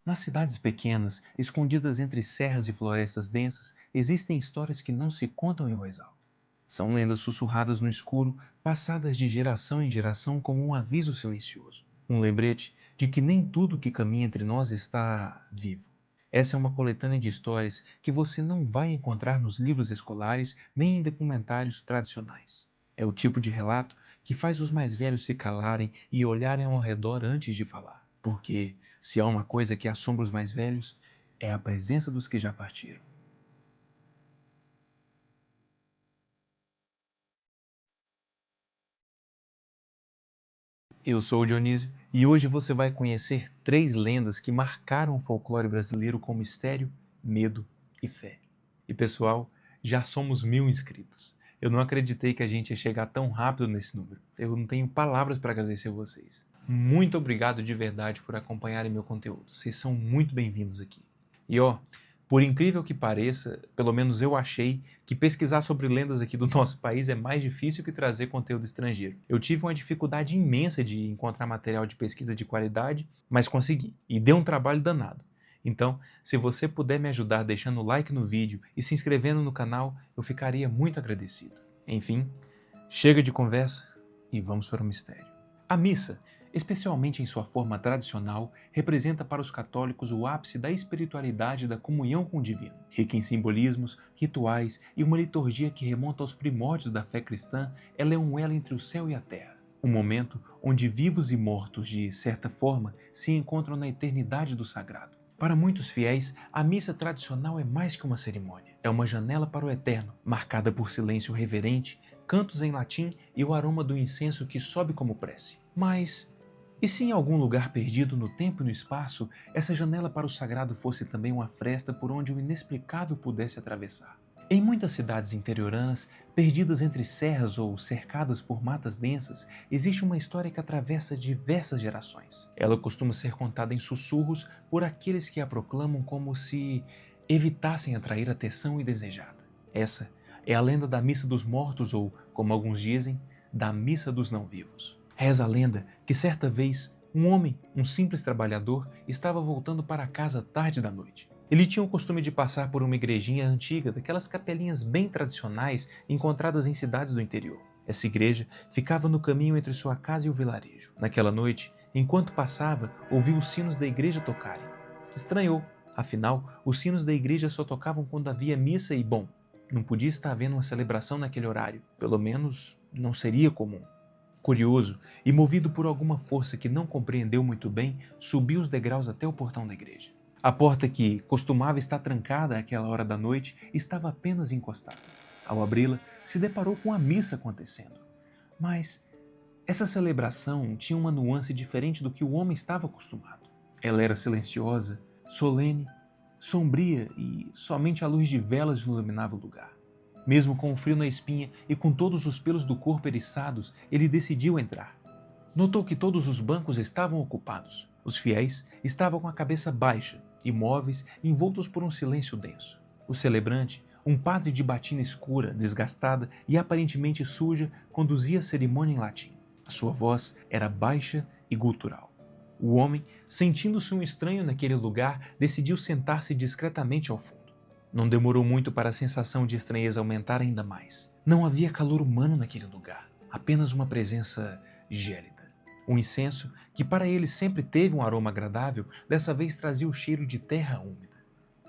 Nas cidades pequenas, escondidas entre serras e florestas densas, existem histórias que não se contam em voz alta. São lendas sussurradas no escuro, passadas de geração em geração como um aviso silencioso. Um lembrete de que nem tudo que caminha entre nós está vivo. Essa é uma coletânea de histórias que você não vai encontrar nos livros escolares nem em documentários tradicionais. É o tipo de relato que faz os mais velhos se calarem e olharem ao redor antes de falar. Porque, se há uma coisa que assombra os mais velhos, é a presença dos que já partiram. Eu sou o Dionísio e hoje você vai conhecer três lendas que marcaram o folclore brasileiro com mistério, medo e fé. E pessoal, já somos 1.000 inscritos. Eu não acreditei que a gente ia chegar tão rápido nesse número. Eu não tenho palavras para agradecer a vocês. Muito obrigado de verdade por acompanharem meu conteúdo. Vocês são muito bem-vindos aqui. E ó, por incrível que pareça, pelo menos eu achei que pesquisar sobre lendas aqui do nosso país é mais difícil que trazer conteúdo estrangeiro. Eu tive uma dificuldade imensa de encontrar material de pesquisa de qualidade, mas consegui, e deu um trabalho danado. Então, se você puder me ajudar deixando o like no vídeo e se inscrevendo no canal, eu ficaria muito agradecido. Enfim, chega de conversa e vamos para o mistério. A missa, especialmente em sua forma tradicional, representa para os católicos o ápice da espiritualidade e da comunhão com o divino. Rica em simbolismos, rituais e uma liturgia que remonta aos primórdios da fé cristã, ela é um elo entre o céu e a terra. Um momento onde vivos e mortos, de certa forma, se encontram na eternidade do sagrado. Para muitos fiéis, a missa tradicional é mais que uma cerimônia. É uma janela para o eterno, marcada por silêncio reverente, cantos em latim e o aroma do incenso que sobe como prece. Mas, e se em algum lugar perdido no tempo e no espaço, essa janela para o sagrado fosse também uma fresta por onde o inexplicável pudesse atravessar? Em muitas cidades interioranas, perdidas entre serras ou cercadas por matas densas, existe uma história que atravessa diversas gerações. Ela costuma ser contada em sussurros por aqueles que a proclamam como se evitassem atrair atenção indesejada. Essa é a lenda da Missa dos Mortos ou, como alguns dizem, da Missa dos Não-Vivos. Reza a lenda que certa vez um homem, um simples trabalhador, estava voltando para casa tarde da noite. Ele tinha o costume de passar por uma igrejinha antiga, daquelas capelinhas bem tradicionais encontradas em cidades do interior. Essa igreja ficava no caminho entre sua casa e o vilarejo. Naquela noite, enquanto passava, ouviu os sinos da igreja tocarem. Estranhou, afinal, os sinos da igreja só tocavam quando havia missa e, bom, não podia estar havendo uma celebração naquele horário. Pelo menos, não seria comum. Curioso e movido por alguma força que não compreendeu muito bem, subiu os degraus até o portão da igreja. A porta, que costumava estar trancada àquela hora da noite, estava apenas encostada. Ao abri-la, se deparou com a missa acontecendo. Mas essa celebração tinha uma nuance diferente do que o homem estava acostumado. Ela era silenciosa, solene, sombria e somente a luz de velas iluminava o lugar. Mesmo com o frio na espinha e com todos os pelos do corpo eriçados, ele decidiu entrar. Notou que todos os bancos estavam ocupados. Os fiéis estavam com a cabeça baixa, imóveis, envoltos por um silêncio denso. O celebrante, um padre de batina escura, desgastada e aparentemente suja, conduzia a cerimônia em latim. A sua voz era baixa e gutural. O homem, sentindo-se um estranho naquele lugar, decidiu sentar-se discretamente ao fundo. Não demorou muito para a sensação de estranheza aumentar ainda mais. Não havia calor humano naquele lugar, apenas uma presença gélida. O incenso, que para ele sempre teve um aroma agradável, dessa vez trazia o cheiro de terra úmida.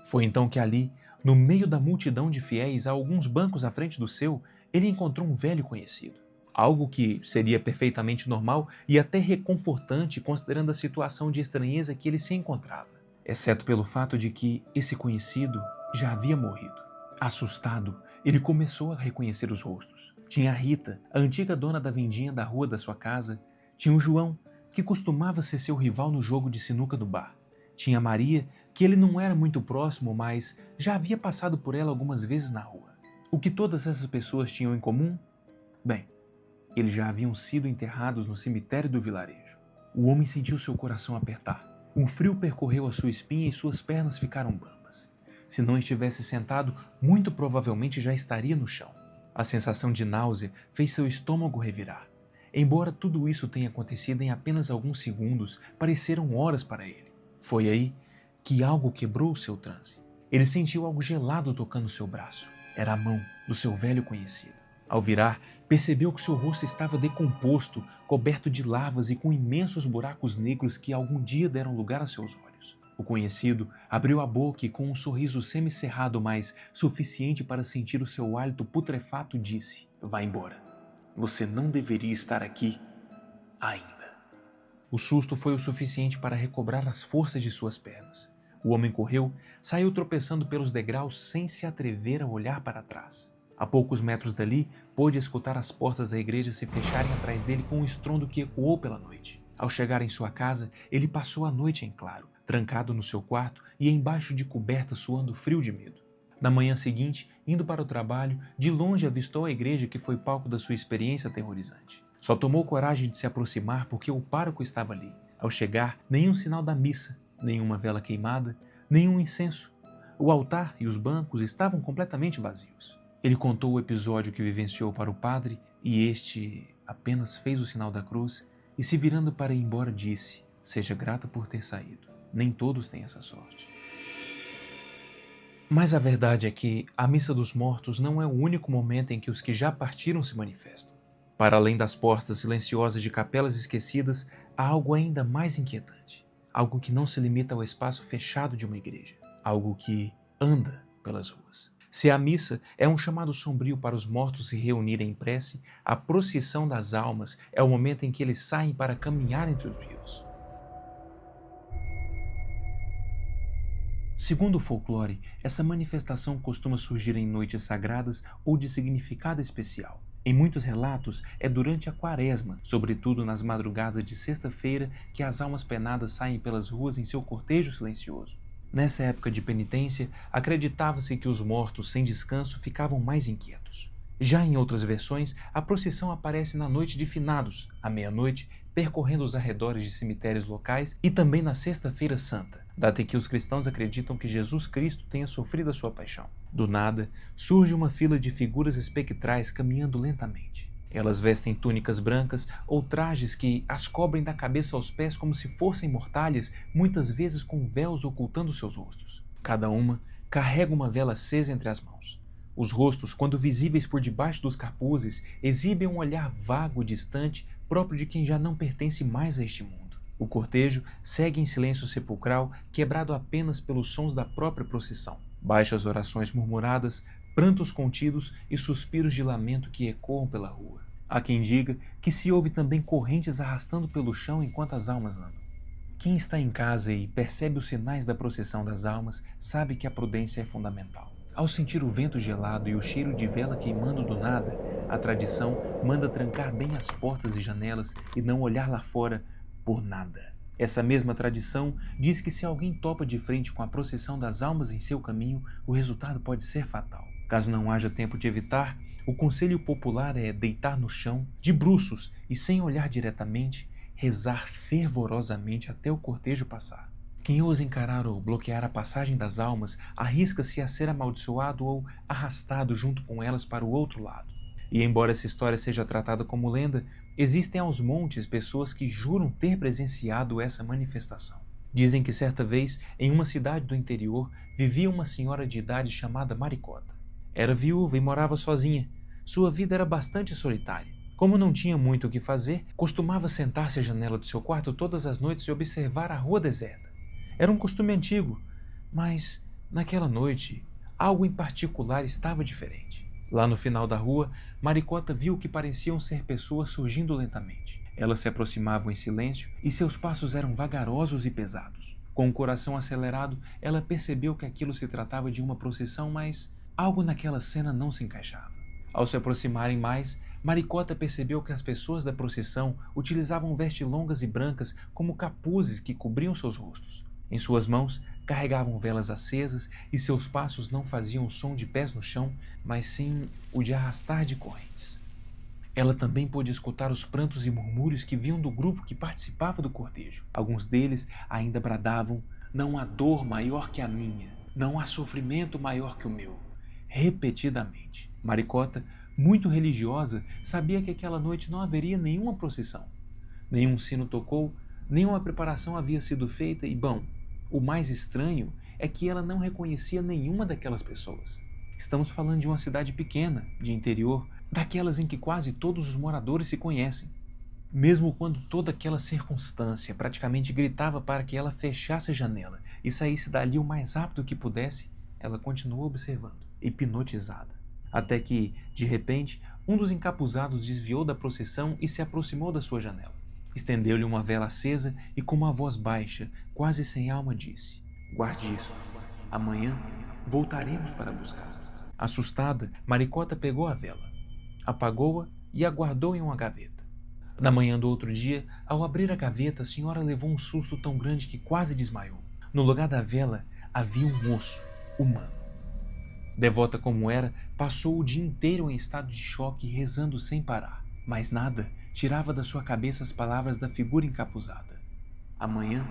Foi então que ali, no meio da multidão de fiéis, a alguns bancos à frente do seu, ele encontrou um velho conhecido. Algo que seria perfeitamente normal e até reconfortante considerando a situação de estranheza que ele se encontrava, exceto pelo fato de que esse conhecido já havia morrido. Assustado, ele começou a reconhecer os rostos. Tinha a Rita, a antiga dona da vendinha da rua da sua casa. Tinha o João, que costumava ser seu rival no jogo de sinuca do bar. Tinha a Maria, que ele não era muito próximo, mas já havia passado por ela algumas vezes na rua. O que todas essas pessoas tinham em comum? Bem, eles já haviam sido enterrados no cemitério do vilarejo. O homem sentiu seu coração apertar. Um frio percorreu a sua espinha e suas pernas ficaram bambas. Se não estivesse sentado, muito provavelmente já estaria no chão. A sensação de náusea fez seu estômago revirar. Embora tudo isso tenha acontecido em apenas alguns segundos, pareceram horas para ele. Foi aí que algo quebrou o seu transe. Ele sentiu algo gelado tocando seu braço. Era a mão do seu velho conhecido. Ao virar, percebeu que seu rosto estava decomposto, coberto de lavas e com imensos buracos negros que algum dia deram lugar a seus olhos. O conhecido abriu a boca e, com um sorriso semicerrado, mas suficiente para sentir o seu hálito putrefato, disse: "Vá embora. Você não deveria estar aqui ainda." O susto foi o suficiente para recobrar as forças de suas pernas. O homem correu, saiu tropeçando pelos degraus sem se atrever a olhar para trás. A poucos metros dali, pôde escutar as portas da igreja se fecharem atrás dele com um estrondo que ecoou pela noite. Ao chegar em sua casa, ele passou a noite em claro, trancado no seu quarto e embaixo de coberta, suando frio de medo. Na manhã seguinte, indo para o trabalho, de longe avistou a igreja que foi palco da sua experiência aterrorizante. Só tomou coragem de se aproximar porque o pároco estava ali. Ao chegar, nenhum sinal da missa, nenhuma vela queimada, nenhum incenso. O altar e os bancos estavam completamente vazios. Ele contou o episódio que vivenciou para o padre e este apenas fez o sinal da cruz e, se virando para ir embora, disse: "Seja grata por ter saído. Nem todos têm essa sorte." Mas a verdade é que a missa dos mortos não é o único momento em que os que já partiram se manifestam. Para além das portas silenciosas de capelas esquecidas, há algo ainda mais inquietante. Algo que não se limita ao espaço fechado de uma igreja. Algo que anda pelas ruas. Se a missa é um chamado sombrio para os mortos se reunirem em prece, a procissão das almas é o momento em que eles saem para caminhar entre os vivos. Segundo o folclore, essa manifestação costuma surgir em noites sagradas ou de significado especial. Em muitos relatos, é durante a quaresma, sobretudo nas madrugadas de sexta-feira, que as almas penadas saem pelas ruas em seu cortejo silencioso. Nessa época de penitência, acreditava-se que os mortos sem descanso ficavam mais inquietos. Já em outras versões, a procissão aparece na noite de finados, à meia-noite, percorrendo os arredores de cemitérios locais e também na Sexta-feira Santa, data em que os cristãos acreditam que Jesus Cristo tenha sofrido a sua paixão. Do nada, surge uma fila de figuras espectrais caminhando lentamente. Elas vestem túnicas brancas ou trajes que as cobrem da cabeça aos pés como se fossem mortalhas, muitas vezes com véus ocultando seus rostos. Cada uma carrega uma vela acesa entre as mãos. Os rostos, quando visíveis por debaixo dos capuzes, exibem um olhar vago e distante, próprio de quem já não pertence mais a este mundo. O cortejo segue em silêncio sepulcral, quebrado apenas pelos sons da própria procissão. Baixas orações murmuradas, prantos contidos e suspiros de lamento que ecoam pela rua. Há quem diga que se ouve também correntes arrastando pelo chão enquanto as almas andam. Quem está em casa e percebe os sinais da procissão das almas sabe que a prudência é fundamental. Ao sentir o vento gelado e o cheiro de vela queimando do nada, a tradição manda trancar bem as portas e janelas e não olhar lá fora por nada. Essa mesma tradição diz que se alguém topa de frente com a procissão das almas em seu caminho, o resultado pode ser fatal. Caso não haja tempo de evitar, o conselho popular é deitar no chão, de bruços e sem olhar diretamente, rezar fervorosamente até o cortejo passar. Quem ousa encarar ou bloquear a passagem das almas arrisca-se a ser amaldiçoado ou arrastado junto com elas para o outro lado. E embora essa história seja tratada como lenda, existem aos montes pessoas que juram ter presenciado essa manifestação. Dizem que certa vez, em uma cidade do interior, vivia uma senhora de idade chamada Maricota. Era viúva e morava sozinha. Sua vida era bastante solitária. Como não tinha muito o que fazer, costumava sentar-se à janela do seu quarto todas as noites e observar a rua deserta. Era um costume antigo, mas naquela noite, algo em particular estava diferente. Lá no final da rua, Maricota viu o que pareciam ser pessoas surgindo lentamente. Elas se aproximavam em silêncio e seus passos eram vagarosos e pesados. Com o coração acelerado, ela percebeu que aquilo se tratava de uma procissão, mas algo naquela cena não se encaixava. Ao se aproximarem mais, Maricota percebeu que as pessoas da procissão utilizavam vestes longas e brancas como capuzes que cobriam seus rostos. Em suas mãos, carregavam velas acesas e seus passos não faziam o som de pés no chão, mas sim o de arrastar de correntes. Ela também pôde escutar os prantos e murmúrios que vinham do grupo que participava do cortejo. Alguns deles ainda bradavam: "Não há dor maior que a minha, não há sofrimento maior que o meu", repetidamente. Maricota, muito religiosa, sabia que aquela noite não haveria nenhuma procissão. Nenhum sino tocou, nenhuma preparação havia sido feita e, bom, O mais estranho é que ela não reconhecia nenhuma daquelas pessoas. Estamos falando de uma cidade pequena, de interior, daquelas em que quase todos os moradores se conhecem. Mesmo quando toda aquela circunstância praticamente gritava para que ela fechasse a janela e saísse dali o mais rápido que pudesse, ela continuou observando, hipnotizada. Até que, de repente, um dos encapuzados desviou da procissão e se aproximou da sua janela. Estendeu-lhe uma vela acesa e com uma voz baixa, quase sem alma, disse: "Guarde isto. Amanhã voltaremos para buscar." Assustada, Maricota pegou a vela, apagou-a e a guardou em uma gaveta. Na manhã do outro dia, ao abrir a gaveta, a senhora levou um susto tão grande que quase desmaiou. No lugar da vela havia um osso humano. Devota como era, passou o dia inteiro em estado de choque, rezando sem parar. Mas nada tirava da sua cabeça as palavras da figura encapuzada. Amanhã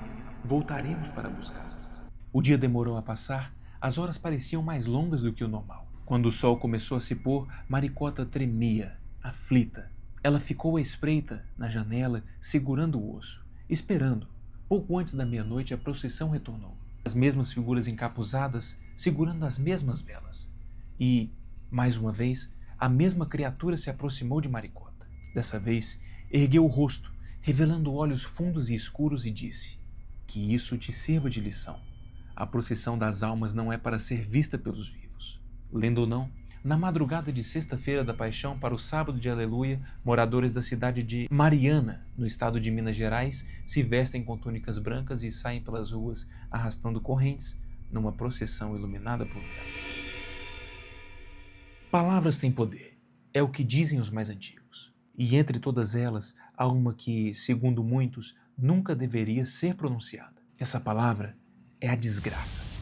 voltaremos para buscar. O dia demorou a passar, as horas pareciam mais longas do que o normal. Quando o sol começou a se pôr, Maricota tremia, aflita. Ela ficou à espreita, na janela, segurando o osso, esperando. Pouco antes da meia-noite, a procissão retornou. As mesmas figuras encapuzadas, segurando as mesmas velas. E, mais uma vez, a mesma criatura se aproximou de Maricota. Dessa vez, ergueu o rosto, revelando olhos fundos e escuros, e disse: "Que isso te sirva de lição. A procissão das almas não é para ser vista pelos vivos." Lendo ou não, na madrugada de sexta-feira da Paixão para o sábado de Aleluia, moradores da cidade de Mariana, no estado de Minas Gerais, se vestem com túnicas brancas e saem pelas ruas arrastando correntes numa procissão iluminada por velas. Palavras têm poder, é o que dizem os mais antigos. E entre todas elas, há uma que, segundo muitos, nunca deveria ser pronunciada. Essa palavra é a desgraça.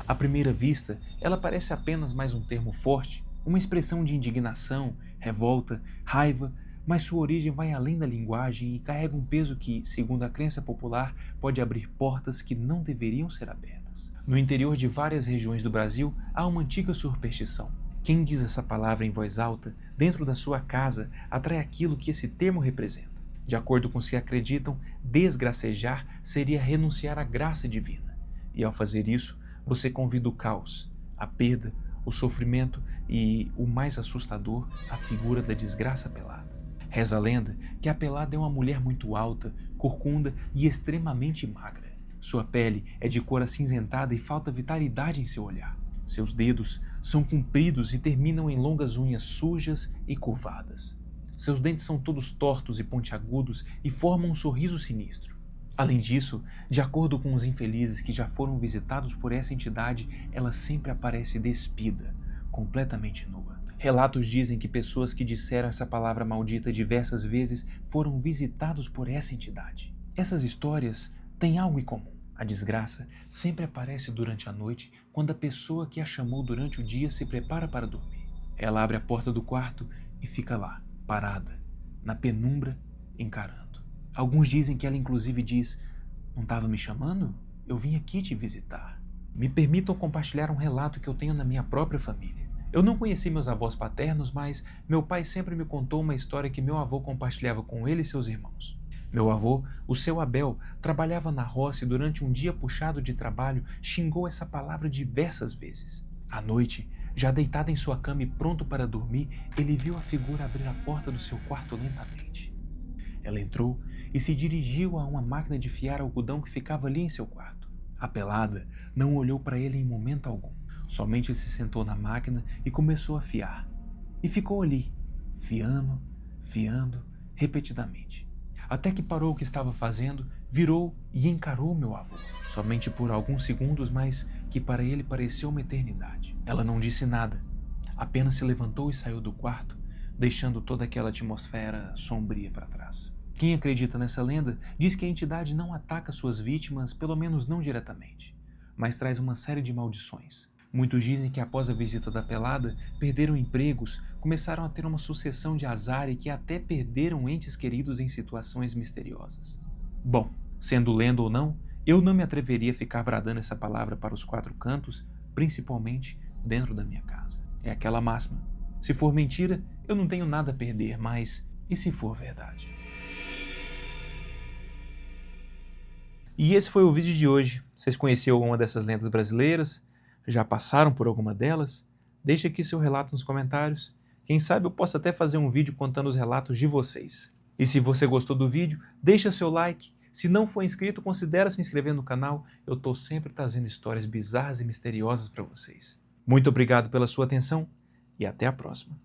À primeira vista, ela parece apenas mais um termo forte, uma expressão de indignação, revolta, raiva, mas sua origem vai além da linguagem e carrega um peso que, segundo a crença popular, pode abrir portas que não deveriam ser abertas. No interior de várias regiões do Brasil, há uma antiga superstição. Quem diz essa palavra em voz alta, dentro da sua casa, atrai aquilo que esse termo representa. De acordo com se acreditam, desgracejar seria renunciar à graça divina. E ao fazer isso, você convida o caos, a perda, o sofrimento e, o mais assustador, a figura da desgraça pelada. Reza a lenda que a pelada é uma mulher muito alta, corcunda e extremamente magra. Sua pele é de cor acinzentada e falta vitalidade em seu olhar. Seus dedos são compridos e terminam em longas unhas sujas e curvadas. Seus dentes são todos tortos e pontiagudos e formam um sorriso sinistro. Além disso, de acordo com os infelizes que já foram visitados por essa entidade, ela sempre aparece despida, completamente nua. Relatos dizem que pessoas que disseram essa palavra maldita diversas vezes foram visitados por essa entidade. Essas histórias têm algo em comum. A desgraça sempre aparece durante a noite, quando a pessoa que a chamou durante o dia se prepara para dormir. Ela abre a porta do quarto e fica lá, parada, na penumbra, encarando. Alguns dizem que ela inclusive diz: "Não estava me chamando? Eu vim aqui te visitar." Me permitam compartilhar um relato que eu tenho na minha própria família. Eu não conheci meus avós paternos, mas meu pai sempre me contou uma história que meu avô compartilhava com ele e seus irmãos. Meu avô, o seu Abel, trabalhava na roça e durante um dia puxado de trabalho xingou essa palavra diversas vezes. À noite, já deitado em sua cama e pronto para dormir, ele viu a figura abrir a porta do seu quarto lentamente. Ela entrou e se dirigiu a uma máquina de fiar algodão que ficava ali em seu quarto. A pelada não olhou para ele em momento algum. Somente se sentou na máquina e começou a fiar. E ficou ali, fiando, repetidamente. Até que parou o que estava fazendo, virou e encarou meu avô. Somente por alguns segundos, mas que para ele pareceu uma eternidade. Ela não disse nada, apenas se levantou e saiu do quarto, deixando toda aquela atmosfera sombria para trás. Quem acredita nessa lenda diz que a entidade não ataca suas vítimas, pelo menos não diretamente, mas traz uma série de maldições. Muitos dizem que após a visita da pelada, perderam empregos, começaram a ter uma sucessão de azar e que até perderam entes queridos em situações misteriosas. Bom, sendo lenda ou não, eu não me atreveria a ficar bradando essa palavra para os quatro cantos, principalmente dentro da minha casa. É aquela máxima: se for mentira, eu não tenho nada a perder, mas e se for verdade? E esse foi o vídeo de hoje. Vocês conheciam alguma dessas lendas brasileiras? Já passaram por alguma delas? Deixe aqui seu relato nos comentários. Quem sabe eu posso até fazer um vídeo contando os relatos de vocês. E se você gostou do vídeo, deixa seu like. Se não for inscrito, considere se inscrever no canal. Eu estou sempre trazendo histórias bizarras e misteriosas para vocês. Muito obrigado pela sua atenção e até a próxima.